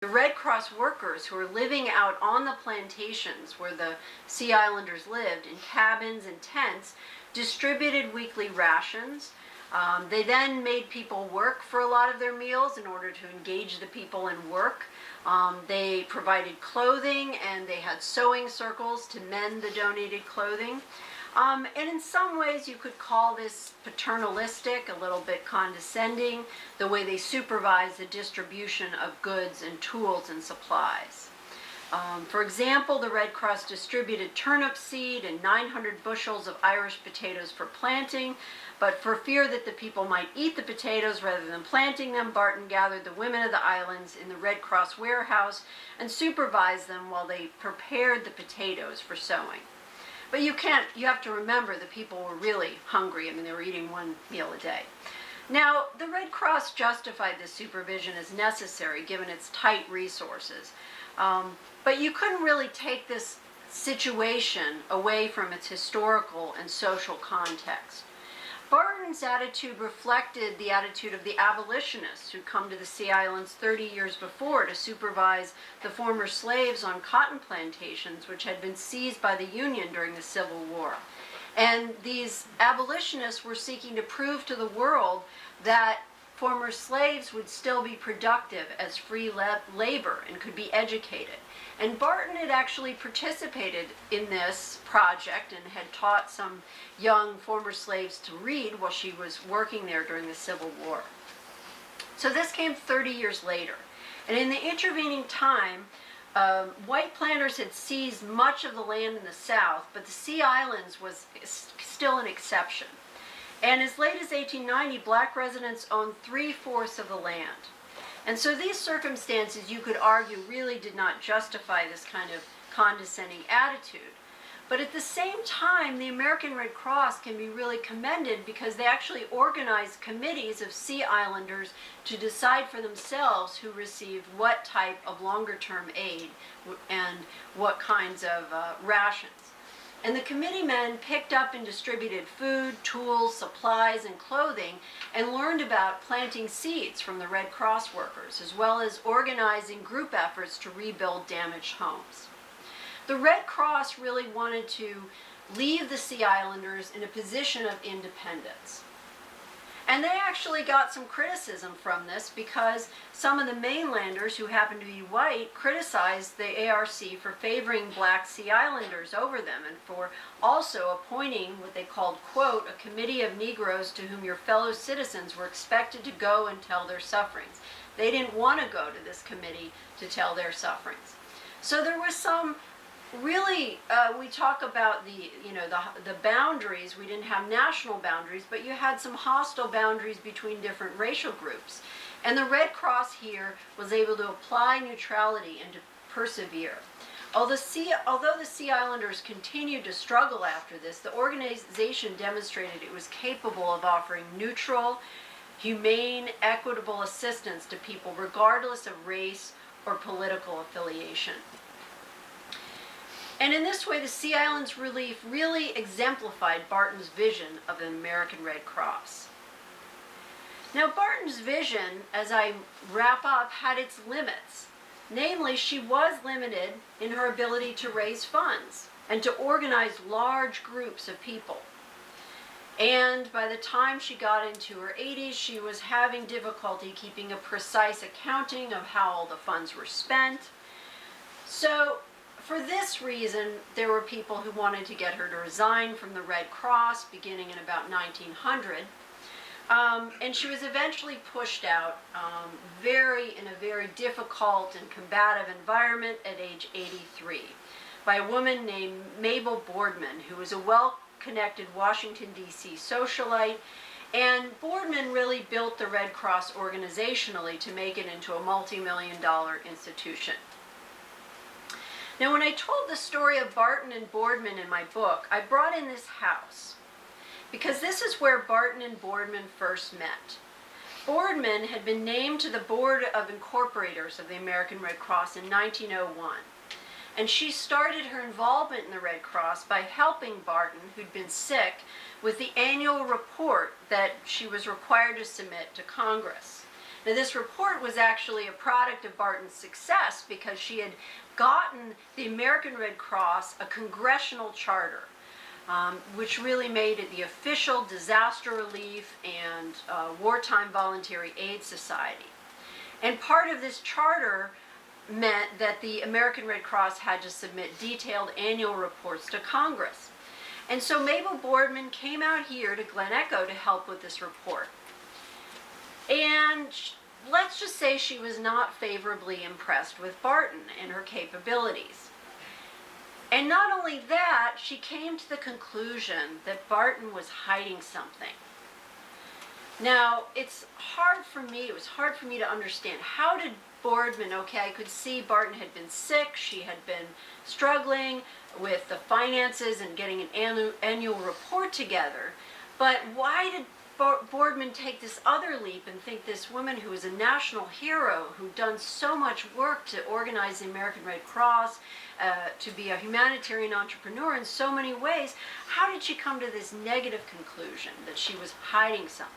The Red Cross workers who were living out on the plantations where the Sea Islanders lived in cabins and tents distributed weekly rations. They then made people work for a lot of their meals in order to engage the people in work. They provided clothing, and they had sewing circles to mend the donated clothing. And in some ways you could call this paternalistic, a little bit condescending, the way they supervised the distribution of goods and tools and supplies. For example, the Red Cross distributed turnip seed and 900 bushels of Irish potatoes for planting, but for fear that the people might eat the potatoes rather than planting them, Barton gathered the women of the islands in the Red Cross warehouse and supervised them while they prepared the potatoes for sowing. But you have to remember the people were really hungry. I mean, they were eating one meal a day. Now, the Red Cross justified this supervision as necessary given its tight resources. But you couldn't really take this situation away from its historical and social context. Barton's attitude reflected the attitude of the abolitionists who'd come to the Sea Islands 30 years before to supervise the former slaves on cotton plantations which had been seized by the Union during the Civil War. And these abolitionists were seeking to prove to the world that former slaves would still be productive as free labor and could be educated. And Barton had actually participated in this project and had taught some young former slaves to read while she was working there during the Civil War. So this came 30 years later. And in the intervening time, white planters had seized much of the land in the South, but the Sea Islands was still an exception. And as late as 1890, black residents owned 3/4 of the land. And so these circumstances, you could argue, really did not justify this kind of condescending attitude. But at the same time, the American Red Cross can be really commended because they actually organized committees of Sea Islanders to decide for themselves who received what type of longer-term aid and what kinds of rations. And the committeemen picked up and distributed food, tools, supplies, and clothing, and learned about planting seeds from the Red Cross workers, as well as organizing group efforts to rebuild damaged homes. The Red Cross really wanted to leave the Sea Islanders in a position of independence. And they actually got some criticism from this because some of the mainlanders who happened to be white criticized the ARC for favoring black Sea Islanders over them and for also appointing what they called, quote, a committee of Negroes to whom your fellow citizens were expected to go and tell their sufferings. They didn't want to go to this committee to tell their sufferings. So there was some really, we talk about the boundaries. We didn't have national boundaries, but you had some hostile boundaries between different racial groups. And the Red Cross here was able to apply neutrality and to persevere. Although the Sea Islanders continued to struggle after this, the organization demonstrated it was capable of offering neutral, humane, equitable assistance to people regardless of race or political affiliation. And in this way, the Sea Islands relief really exemplified Barton's vision of the American Red Cross. Now, Barton's vision, as I wrap up, had its limits. Namely, she was limited in her ability to raise funds and to organize large groups of people. And by the time she got into her 80s, she was having difficulty keeping a precise accounting of how all the funds were spent. So, for this reason, there were people who wanted to get her to resign from the Red Cross beginning in about 1900. And she was eventually pushed out in a very difficult and combative environment at age 83 by a woman named Mabel Boardman, who was a well-connected Washington, D.C. socialite. And Boardman really built the Red Cross organizationally to make it into a multi-million-dollar institution. Now, when I told the story of Barton and Boardman in my book, I brought in this house because this is where Barton and Boardman first met. Boardman had been named to the Board of Incorporators of the American Red Cross in 1901, and she started her involvement in the Red Cross by helping Barton, who'd been sick, with the annual report that she was required to submit to Congress. Now, this report was actually a product of Barton's success because she had gotten the American Red Cross a congressional charter, which really made it the official disaster relief and wartime voluntary aid society. And part of this charter meant that the American Red Cross had to submit detailed annual reports to Congress. And so Mabel Boardman came out here to Glen Echo to help with this report. And let's just say she was not favorably impressed with Barton and her capabilities. And not only that, she came to the conclusion that Barton was hiding something. Now, it was hard for me to understand. How did Boardman, okay, I could see Barton had been sick, she had been struggling with the finances and getting an annual report together, but why did Boardman take this other leap and think this woman who was a national hero, who'd done so much work to organize the American Red Cross, to be a humanitarian entrepreneur in so many ways, how did she come to this negative conclusion that she was hiding something?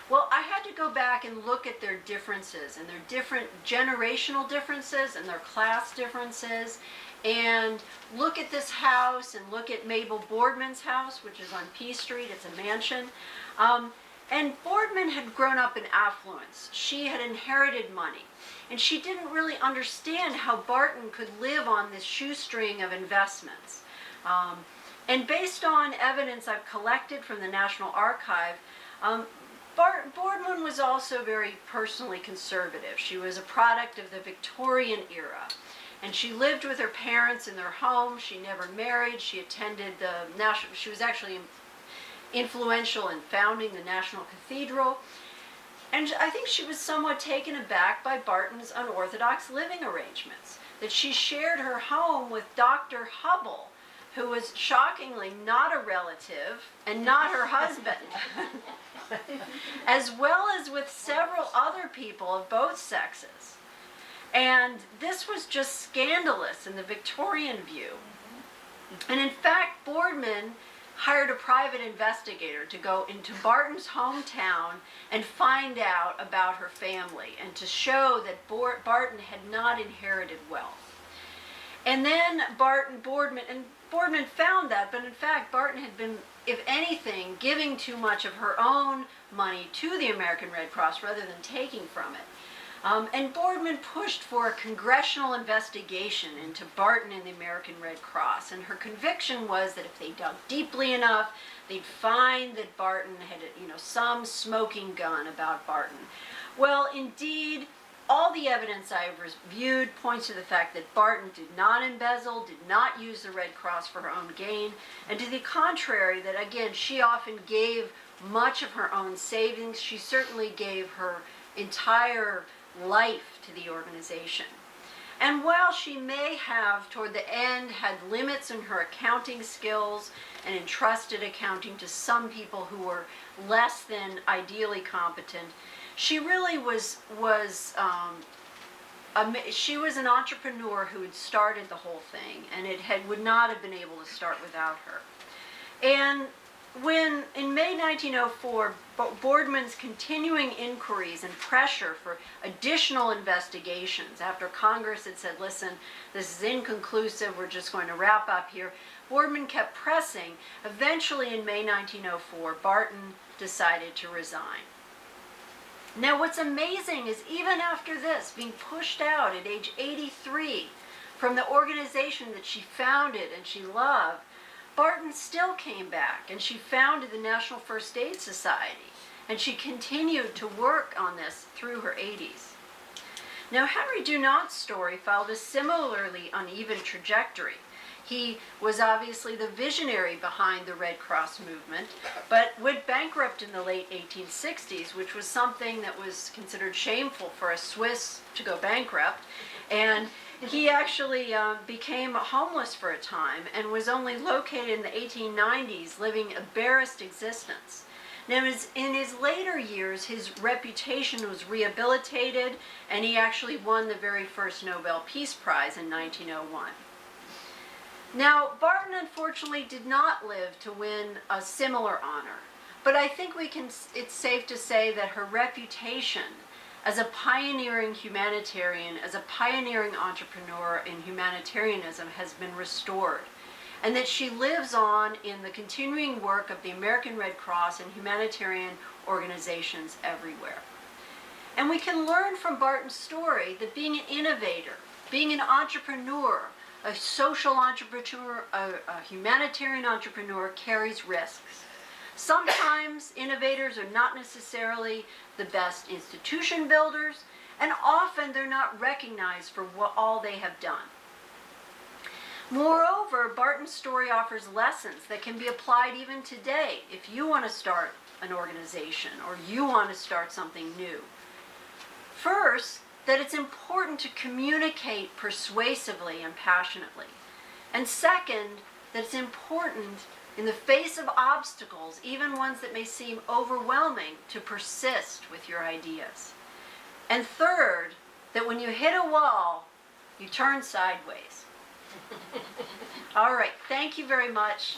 Well, I had to go back and look at their differences and their different generational differences and their class differences, and look at this house and look at Mabel Boardman's house, which is on P Street. It's a mansion. And Boardman had grown up in affluence. She had inherited money. And she didn't really understand how Barton could live on this shoestring of investments. And based on evidence I've collected from the National Archive, Boardman was also very personally conservative. She was a product of the Victorian era. And she lived with her parents in their home. She never married. She attended the national, she was actually influential in founding the National Cathedral. And I think she was somewhat taken aback by Barton's unorthodox living arrangements, that she shared her home with Dr. Hubble, who was shockingly not a relative and not her husband, as well as with several other people of both sexes. And this was just scandalous in the Victorian view. And in fact, Boardman hired a private investigator to go into Barton's hometown and find out about her family and to show that Barton had not inherited wealth. And then Boardman found that, but in fact Barton had been, if anything, giving too much of her own money to the American Red Cross rather than taking from it. And Boardman pushed for a congressional investigation into Barton and the American Red Cross. And her conviction was that if they dug deeply enough, they'd find that Barton had, some smoking gun about Barton. Well, indeed, all the evidence I've reviewed points to the fact that Barton did not embezzle, did not use the Red Cross for her own gain, and to the contrary, that again, she often gave much of her own savings. She certainly gave her entire life to the organization. And while she may have, toward the end, had limits in her accounting skills and entrusted accounting to some people who were less than ideally competent, she really she was an entrepreneur who had started the whole thing, and would not have been able to start without her. And when, in May 1904, Boardman's continuing inquiries and pressure for additional investigations, after Congress had said, listen, this is inconclusive, we're just going to wrap up here, Boardman kept pressing. Eventually, in May 1904, Barton decided to resign. Now, what's amazing is even after this, being pushed out at age 83 from the organization that she founded and she loved, Barton still came back, and she founded the National First Aid Society, and she continued to work on this through her 80s. Now, Henry Dunant's story followed a similarly uneven trajectory. He was obviously the visionary behind the Red Cross movement, but went bankrupt in the late 1860s, which was something that was considered shameful for a Swiss to go bankrupt, and he actually became homeless for a time and was only located in the 1890s, living a embarrassed existence. Now, in his later years, his reputation was rehabilitated, and he actually won the very first Nobel Peace Prize in 1901. Now, Barton unfortunately did not live to win a similar honor, but I think it's safe to say that her reputation as a pioneering humanitarian, as a pioneering entrepreneur in humanitarianism has been restored, and that she lives on in the continuing work of the American Red Cross and humanitarian organizations everywhere. And we can learn from Barton's story that being an innovator, being an entrepreneur, a social entrepreneur, a humanitarian entrepreneur carries risks. Sometimes innovators are not necessarily the best institution builders, and often they're not recognized for all they have done. Moreover, Barton's story offers lessons that can be applied even today if you want to start an organization or you want to start something new. First, that it's important to communicate persuasively and passionately. And second, that it's important in the face of obstacles, even ones that may seem overwhelming, to persist with your ideas. And third, that when you hit a wall, you turn sideways. All right, thank you very much.